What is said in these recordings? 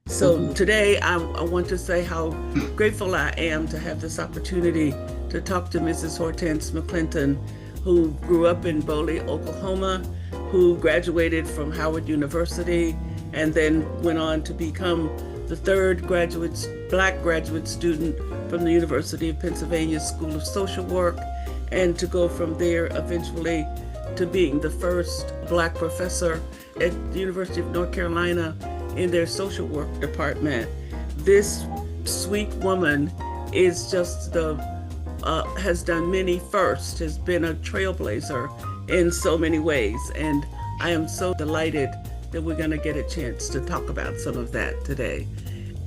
So today I want to say how grateful I am to have this opportunity to talk to Mrs. Hortense McClinton, who grew up in Boley, Oklahoma, who graduated from Howard University and then went on to become the third Black graduate student from the University of Pennsylvania School of Social Work, and to go from there eventually to being the first Black professor at the University of North Carolina in their social work department. This sweet woman is just has done many firsts, has been a trailblazer in so many ways. And I am so delighted that we're going to get a chance to talk about some of that today.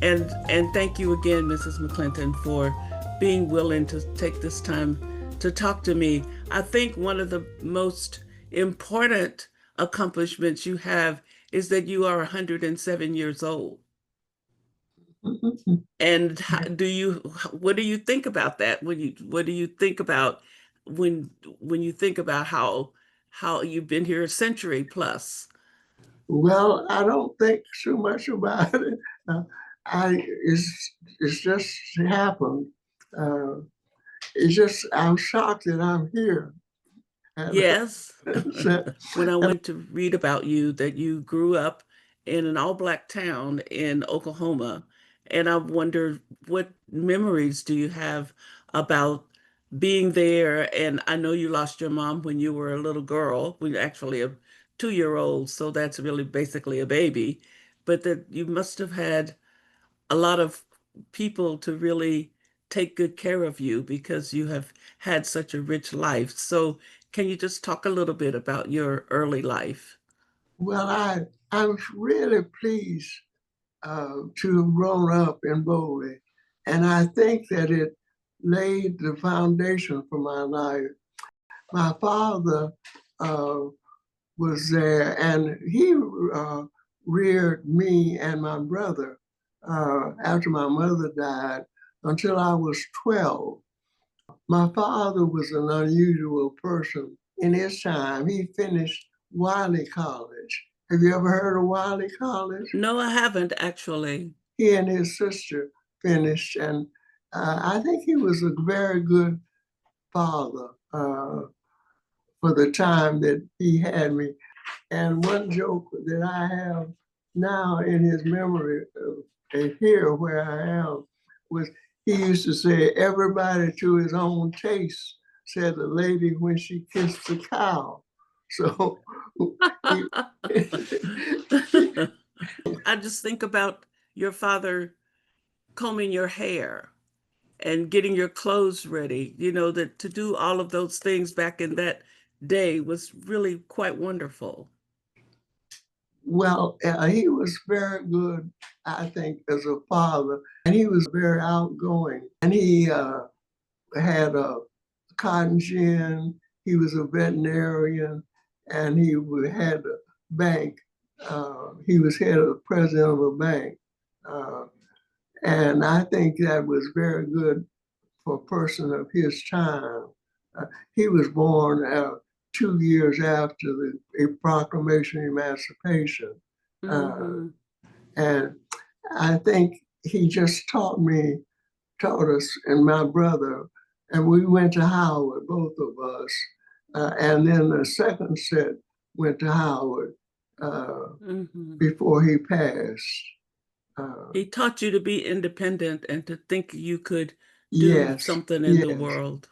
And thank you again, Mrs. McClinton, for being willing to take this time to talk to me. I think one of the most important accomplishments you have is that you are 107 years old. And what do you think about that? What do you think about when you think about how you've been here a century plus? Well, I don't think so much about it. It's just happened. I'm shocked that I'm here. Yes. When I went to read about you, that you grew up in an all-Black town in Oklahoma, and I wonder what memories do you have about being there? And I know you lost your mom when you were a little girl, when you're actually a 2-year-old, so that's really basically a baby, but that you must have had a lot of people to really take good care of you because you have had such a rich life. So can you just talk a little bit about your early life? Well, I'm really pleased to have grown up in Boley, and I think that it laid the foundation for my life. My father was there, and he reared me and my brother after my mother died until I was 12. My father was an unusual person. In his time, he finished Wiley College. Have you ever heard of Wiley College? No, I haven't actually. He and his sister finished, and I think he was a very good father for the time that he had me. And one joke that I have now in his memory here where I am was he used to say, everybody to his own taste, said the lady when she kissed the cow. So I just think about your father combing your hair and getting your clothes ready, that to do all of those things back in that day was really quite wonderful. Well, he was very good, I think, as a father, and he was very outgoing. And he had a cotton gin. He was a veterinarian, and he had a bank. He was head of the president of a bank. And I think that was very good for a person of his time. He was born 2 years after the Proclamation of Emancipation. Mm-hmm. And I think he just taught us and my brother, and we went to Howard, both of us. And then the second set went to Howard before he passed. He taught you to be independent and to think you could do something in the world.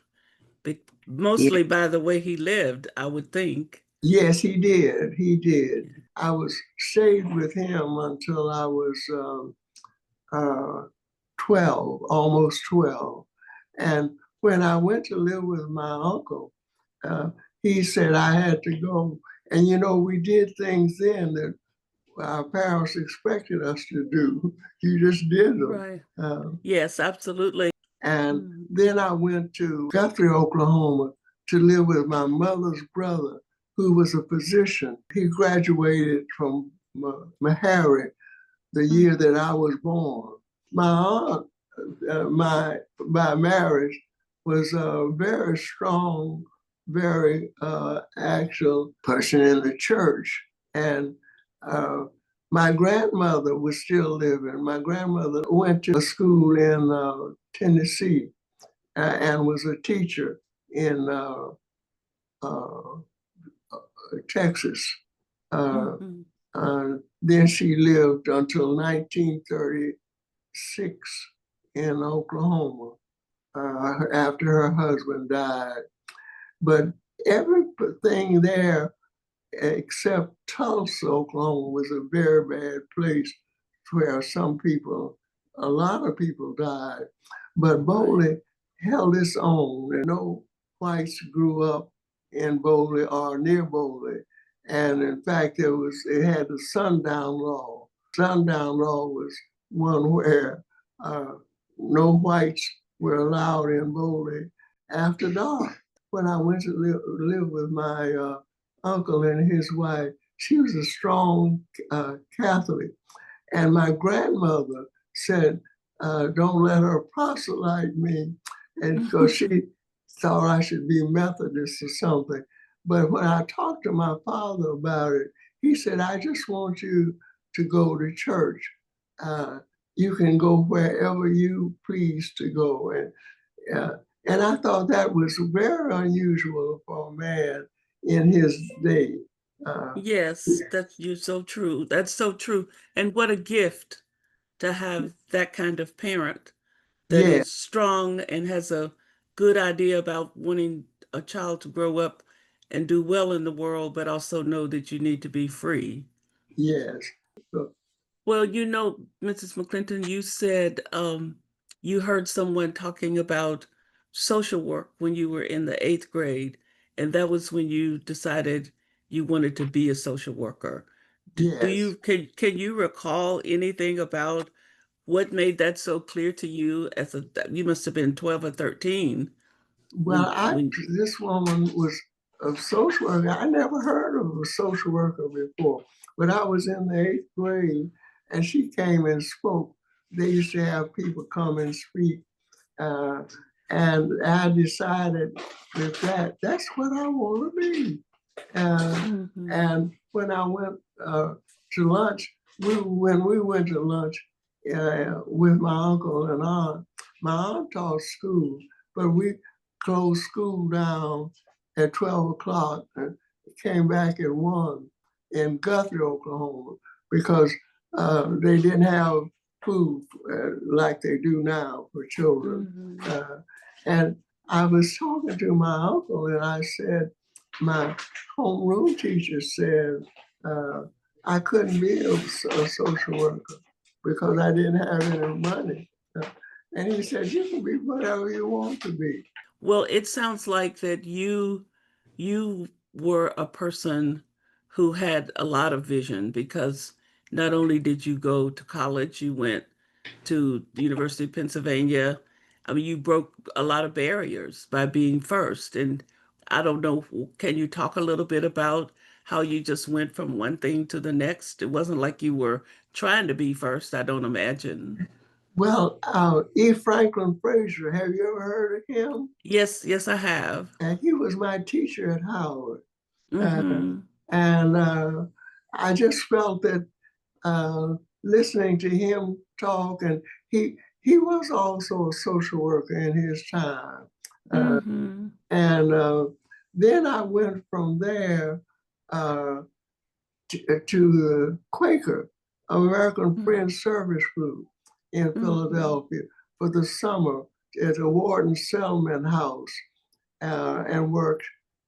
Mostly by the way he lived, I would think. Yes, he did. He did. I stayed with him until I was 12, almost 12. And when I went to live with my uncle, he said I had to go. And we did things then that our parents expected us to do. You just did them. Right. Yes, absolutely. And then I went to Guthrie, Oklahoma to live with my mother's brother, who was a physician. He graduated from Meharry the year that I was born. My aunt, by marriage, was a very strong, very actual person in the church. And My grandmother was still living. My grandmother went to a school in Tennessee and was a teacher in uh, Texas. Mm-hmm. Then she lived until 1936 in Oklahoma after her husband died. But everything there except Tulsa, Oklahoma, was a very bad place where a lot of people died. But Boley held its own, and no whites grew up in Boley or near Boley. And in fact, it had the sundown law. Sundown law was one where uh, no whites were allowed in Boley after dark. When I went to live with my uncle and his wife, she was a strong Catholic. And my grandmother said, don't let her proselyte me. And because she thought I should be Methodist or something. But when I talked to my father about it, he said, I just want you to go to church. You can go wherever you please to go. And I thought that was very unusual for a man in his day. Yes, you're so true. That's so true. And what a gift to have that kind of parent that Yeah, is strong and has a good idea about wanting a child to grow up and do well in the world, but also know that you need to be free. yes. Well, Mrs. McClinton, you said you heard someone talking about social work when you were in the eighth grade, and that was when you decided you wanted to be a social worker. Do Yes. you can you recall anything about what made that so clear to you you must have been 12 or 13 Well, when this woman was a social worker. I never heard of a social worker before, but I was in the eighth grade and she came and spoke. They used to have people come and speak. Uh, and I decided that's what I want to be. Mhm. And when I went to lunch, when we went to lunch with my uncle and aunt, my aunt taught school, but we closed school down at 12 o'clock and came back at 1 in Guthrie, Oklahoma, because they didn't have food like they do now for children. Mhm. And I was talking to my uncle and I said, my homeroom teacher said I couldn't be a social worker because I didn't have any money. And he said, you can be whatever you want to be. Well, it sounds like that you were a person who had a lot of vision because not only did you go to college, you went to the University of Pennsylvania. I mean, you broke a lot of barriers by being first. And I don't know, can you talk a little bit about how you just went from one thing to the next? It wasn't like you were trying to be first, I don't imagine. Well, E. Franklin Frazier, have you ever heard of him? Yes, yes, I have. And he was my teacher at Howard. Uh, Mm-hmm. and I just felt that uh, listening to him talk, and he was also a social worker in his time. Uh, Mm-hmm. and then I went from there uh, to the Quaker, American Friends Service Group in Mm-hmm. Philadelphia for the summer at the Wharton Settlement House and worked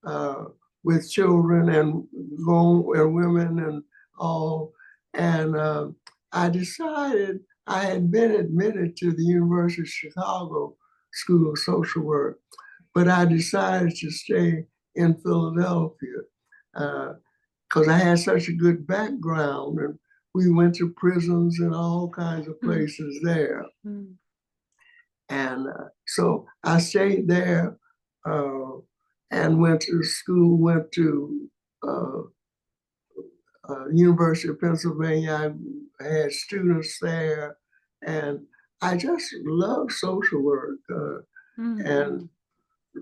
uh, with children and women and all. And I decided I had been admitted to the University of Chicago School of Social Work, but I decided to stay in Philadelphia because I had such a good background, and we went to prisons and all kinds of places there. Mm-hmm. And so I stayed there uh, and went to school, went to uh, University of Pennsylvania. I had students there, and I just love social work and Mm-hmm.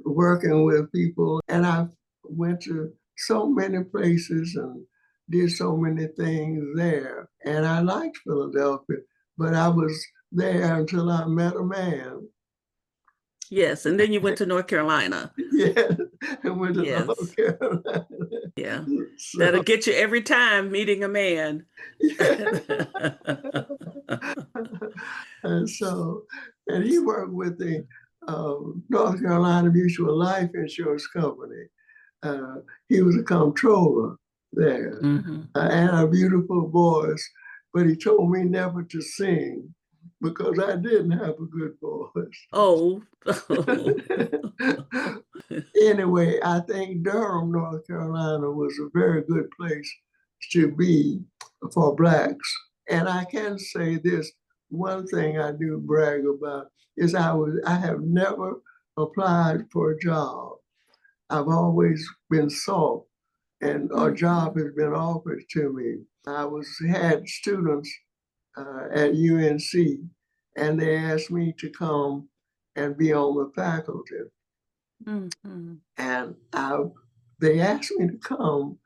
working with people. And I went to so many places and did so many things there. And I liked Philadelphia, but I was there until I met a man. Yes, and then you went to North Carolina. Yeah, and went to North Yes, Carolina. yeah. That'll So, get you every time meeting a man. yeah. And so, and he worked with the North Carolina Mutual Life Insurance Company. Uh, he was a comptroller there Hmm. and a beautiful voice, but he told me never to sing because I didn't have a good voice. Oh. Anyway, I think Durham, North Carolina was a very good place to be for Blacks. And I can say this, one thing I do brag about is I have never applied for a job. I've always been sought and a job has been offered to me. Had students at UNC and they asked me to come and be on the faculty. Mm-hmm. And they asked me to come,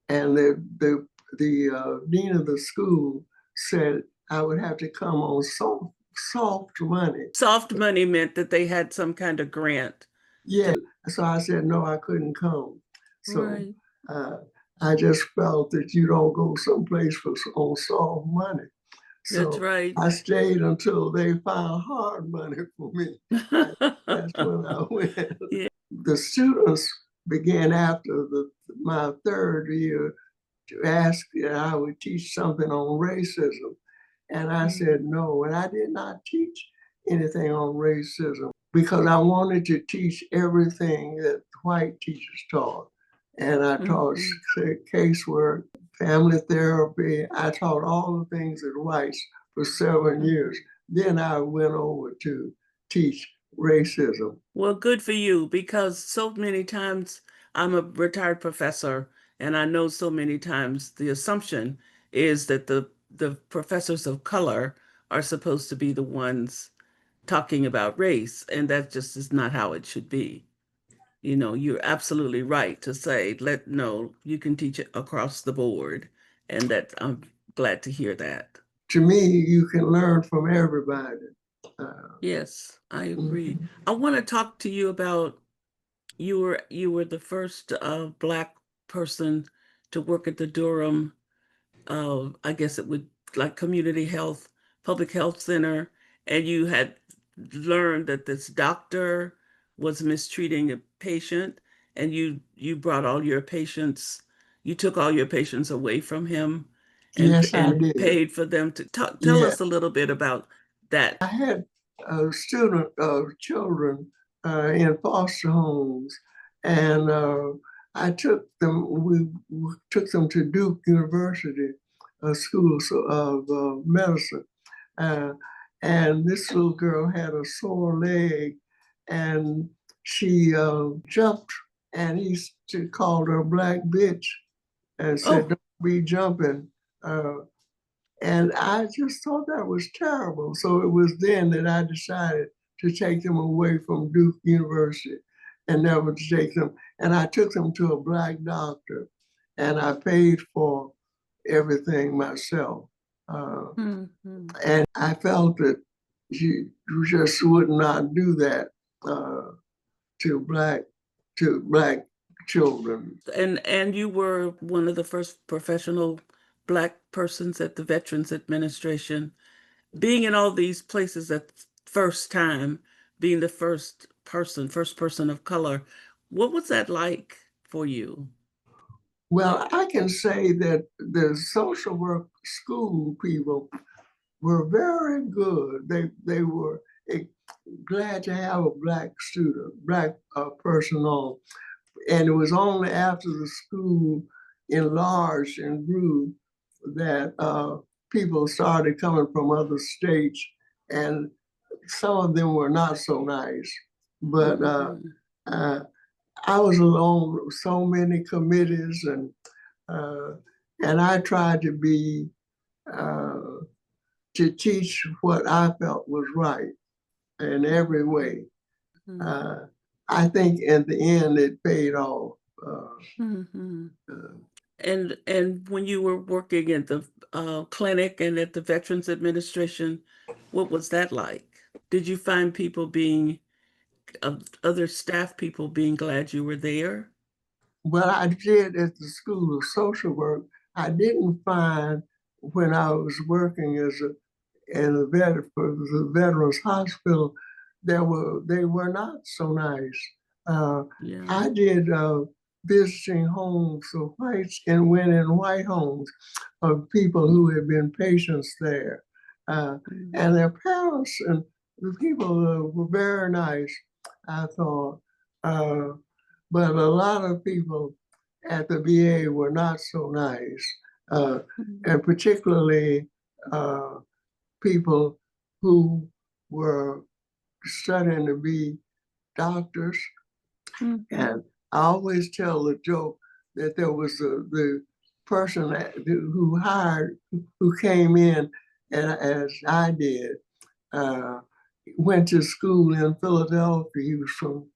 and the dean of the school said I would have to come on soft money. Soft money meant that they had some kind of grant. Yeah, so I said no, I couldn't come. So Right. uh, I just felt that you don't go someplace on soft money. That's So right. I stayed until they found hard money for me. That's when I went. Yeah. The students began after my third year to ask that I would teach something on racism. And I said no, and I did not teach anything on racism because I wanted to teach everything that white teachers taught. And I taught casework, family therapy. I taught all the things that whites for 7 years. Then I went over to teach racism. Well, good for you because so many times I'm a retired professor and I know so many times the assumption is that the professors of color are supposed to be the ones talking about race, and that just is not how it should be. You know, you're absolutely right to say, no, you can teach it across the board, and that I'm glad to hear that. To me, you can learn from everybody. Yes, I agree. Mhm. I want to talk to you about you were the first Black person to work at the Durham, I guess it would like community health, public health center, and you had learned that this doctor was mistreating a patient, and you brought all your patients, you took all your patients away from him, Yes, I and did. paid for them to talk. Tell Yeah, us a little bit about that. I had student children in foster homes, and I took them. We took them to Duke University School of Medicine, uh, and this little girl had a sore leg, and she jumped, and called her a black bitch, and said, Oh, "Don't be jumping." Uh, And I just thought that was terrible. So it was then that I decided to take them away from Duke University and never to take them. And I took them to a black doctor and I paid for everything myself. And I felt that you just would not do that uh, to black children. and you were one of the first professional Black persons at the Veterans Administration. Being in all these places at the first time, being the first person of color, what was that like for you? Well, I can say that the social work school people were very good. They were glad to have a black student, black person on. And it was only after the school enlarged and grew that people started coming from other states, and some of them were not so nice. But Mhm. uh, I was along with so many committees, uh, and I tried to be uh, to teach what I felt was right in every way. Mhm. Uh, I think in the end it paid off. Uh, Mhm. uh, And when you were working at the clinic and at the Veterans Administration, what was that like? Did you find people being other staff people being glad you were there? Well, I did at the School of Social Work. I didn't find when I was working as a in for the Veterans Hospital, they were not so nice. Uh, Yeah. I did visiting homes of whites and went in white homes of people who had been patients there. And Mhm. their parents and the people were very nice, I thought. Uh, but a lot of people at the VA were not so nice, uh, Mhm. and particularly uh, people who were studying to be doctors. Mhm. And I always tell the joke that there was the person who hired, who came in, and as I did, uh, went to school in Philadelphia. He was from,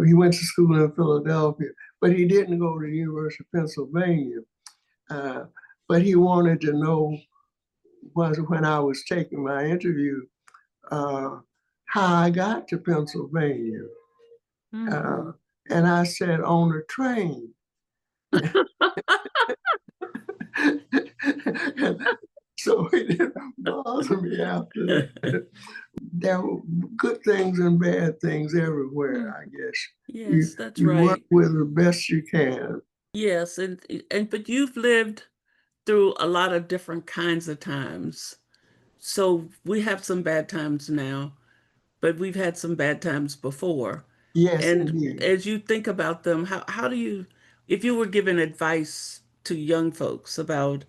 he went to school in Philadelphia, but he didn't go to the University of Pennsylvania. Uh, but he wanted to know, was when I was taking my interview, uh, how I got to Pennsylvania. Uh, Mhm. and I said, on a train. So it didn't bother me after that. There were good things and bad things everywhere, I guess. Yes, that's You work right. with the best you can. Yes, and but you've lived through a lot of different kinds of times. So we have some bad times now, but we've had some bad times before. Yes, And indeed. as you think about them, how do you, if you were giving advice to young folks about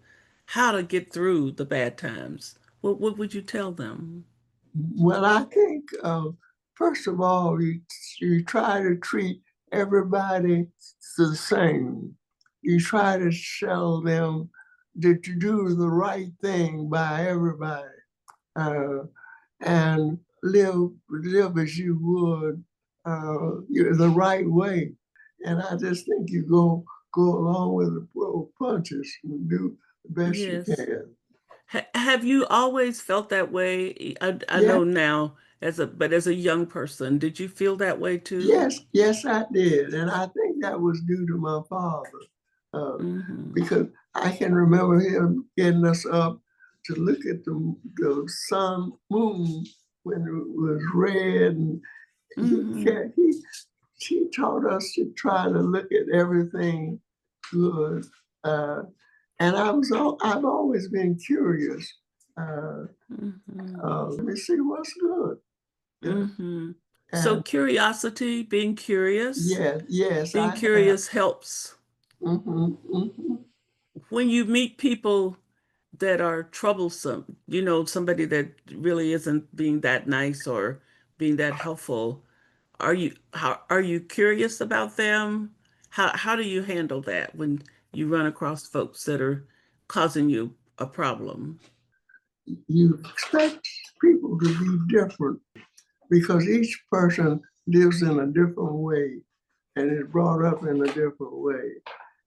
how to get through the bad times, what would you tell them? Well, I think, first of all, you try to treat everybody the same. You try to show them that you do the right thing by everybody, uh, and live as you would the right way. And I just think you go along with the punches and do the best you Yes. can. Have you always felt that way? I Yeah, know now but as a young person, did you feel that way too? yes, I did. And I think that was due to my father, uh, Hmm. because I can remember him getting us up to look at the sun, moon when it was red. And he, Hmm. can't, he taught us to try to look at everything good. Uh, and I've always been curious. Uh, Hmm. Let me see what's good. Yeah. Hmm. So And curiosity, yes, being I have. curious helps. Hmm, hmm. When you meet people that are troublesome, somebody that really isn't being that nice or being that helpful, are you curious about them? How do you handle that when you run across folks that are causing you a problem? You expect people to be different because each person lives in a different way and is brought up in a different way.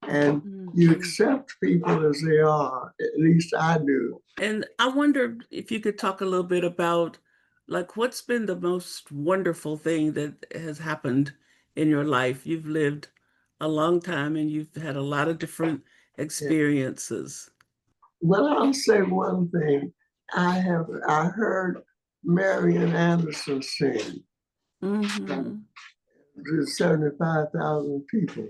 And you Hmm. accept people as they are, at least I do. And I wonder if you could talk a little bit about like what's been the most wonderful thing that has happened in your life. You've lived a long time and you've had a lot of different Yeah. experiences. Well, I'll say one thing. I heard Marian Anderson sing. Hmm. There's 75,000 people.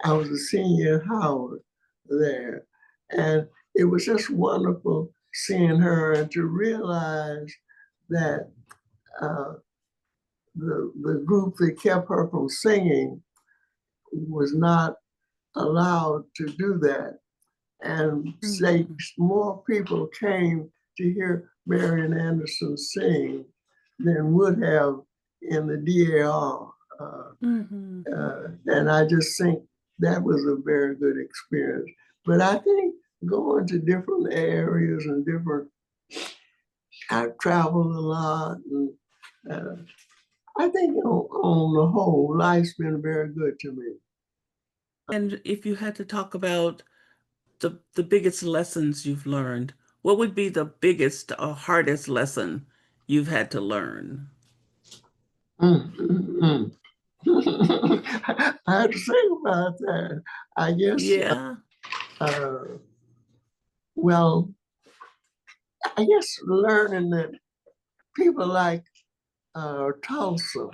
I was a senior at Howard there. And it was just wonderful seeing her and to realize that uh, the group that kept her from singing was not allowed to do that. And say Hmm. more people came to hear Marian Anderson sing than would have in the DAR. Hmm. And I just think that was a very good experience. But I think going to different areas and different, I've traveled a lot. And I think on the whole, life's been very good to me. And if you had to talk about the biggest lessons you've learned, what would be the biggest or hardest lesson you've had to learn? Mm, mm, mm. I had to think about that. I guess, Yeah. uh, well, I guess learning that people like Tulsa.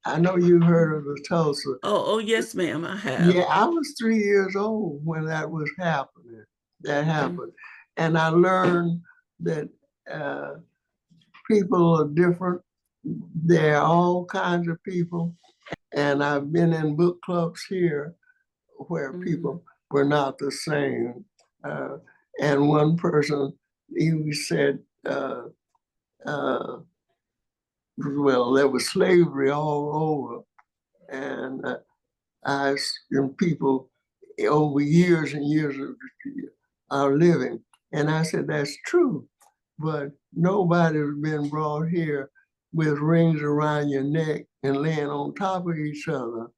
I know you heard of the Tulsa. Oh, yes, ma'am, I have. Yeah, I was 3 years old when that was happening. That Mm, happened. And I learned that uh, people are different. There are all kinds of people. And I've been in book clubs here where mhm, people were not the same. Uh, and one person, he said, uh, well, there was slavery all over. And and people over years and years of our living. And I said, that's true, but nobody's been brought here with rings around your neck and laying on top of each other.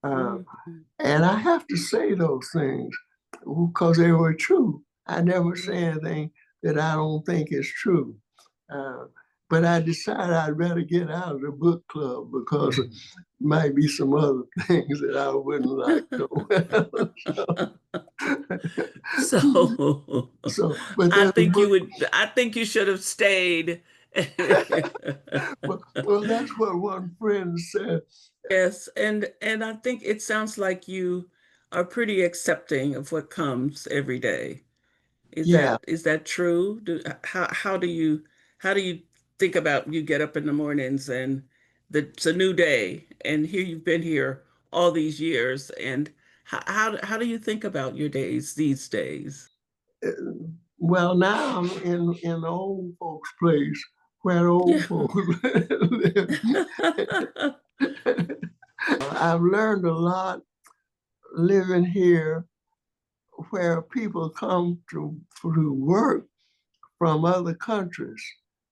Uh, mhm, and I have to say those things because they were true. I never say yeah. anything that I don't think is true. Uh, but I decided I'd better get out of the book club because it might be some other things that I wouldn't like to. So But there's a book. I think you should have stayed. Well, that's what one friend said. Yes, and I think it sounds like you are pretty accepting of what comes every day. Yeah, Is that true? How do you think about you get up in the mornings and it's a new day and here you've been here all these years and how do you think about your days these days? uh, well, now I'm in the old folks' place where Yeah. old folks live. I've learned a lot living here where people come to work from other countries.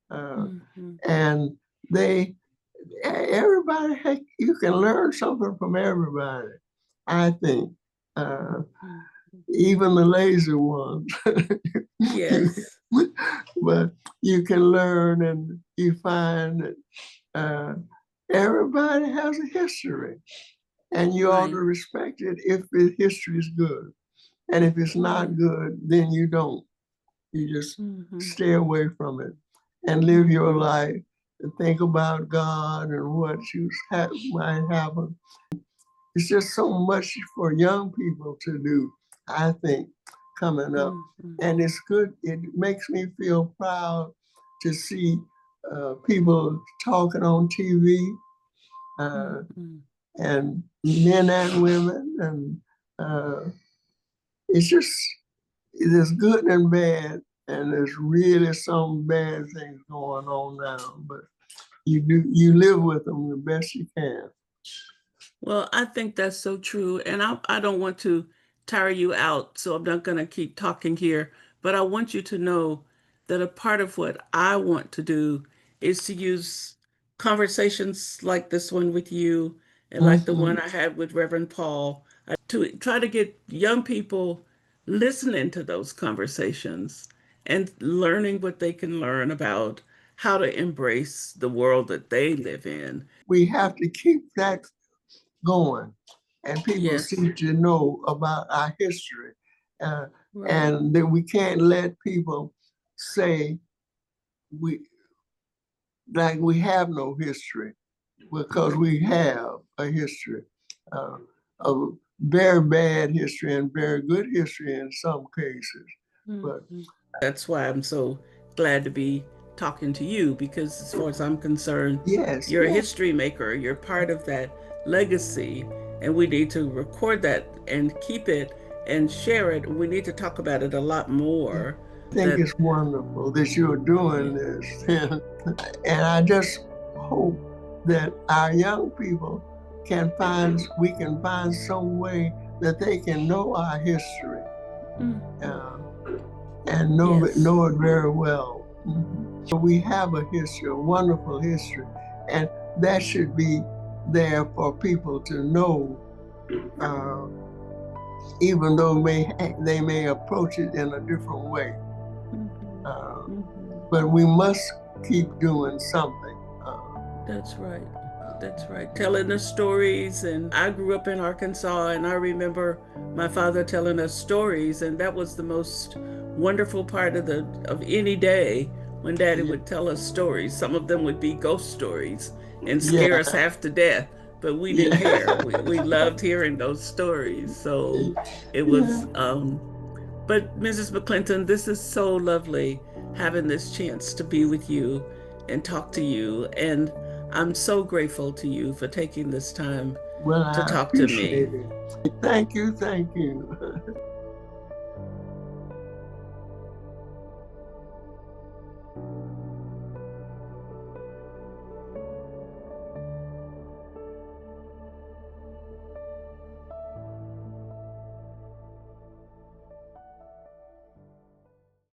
Uh, Mhm. and they, everybody, heck, you can learn something from everybody, I think. Uh, Mhm. even the lazy ones. Yes. But you can learn and you find that everybody has a history and you ought to Right. respect it if the history is good. And if it's not Right. good, then you don't. You just Hmm. stay away from it and live your Hmm. life and think about God and what might happen. It's just so much for young people to do, I think, coming up. Hmm. And it's good. It makes me feel proud to see people talking on TV Hmm. and men and women. And it's just, there's good and bad. And there's really some bad things going on now, but you live with them the best you can. Well, I think that's so true. And I don't want to tire you out, so I'm not going to keep talking here. But I want you to know that a part of what I want to do is to use conversations like this one with you and like the one Mhm. I had with Reverend Paul to try to get young people listening to those conversations and learning what they can learn about how to embrace the world that they live in. We have to keep that going, and people Yes, seem to know about our history, uh, right. and that we can't let people say we like we have no history because we Mhm. have a history uh, of very bad history and very good history in some cases. But Mhm. That's why I'm so glad to be talking to you because, as far as I'm concerned, yes, you're a yes, history maker. You're part of that legacy, and we need to record that and keep it and share it. We need to talk about it a lot more. I think That, it's wonderful that you're yeah. doing this. And I just hope that our young people we can find some way that they can know our history Mhm. uh, and Yes. know it very well. We have a history, a wonderful history, and that should be there for people to know uh, even though they may approach it in a different way. But we must keep doing something. That's right. That's right. Telling the stories. And I grew up in Arkansas, and I remember my father telling us stories, and that was the most wonderful part of any day when Daddy would tell us stories. Some of them would be ghost stories and scare us half to death, but we didn't care. We loved hearing those stories. So it was but Mrs. McClinton, this is so lovely having this chance to be with you and talk to you. And I'm so grateful to you for taking this time Well, to I talk to me. appreciate it. Thank you, thank you.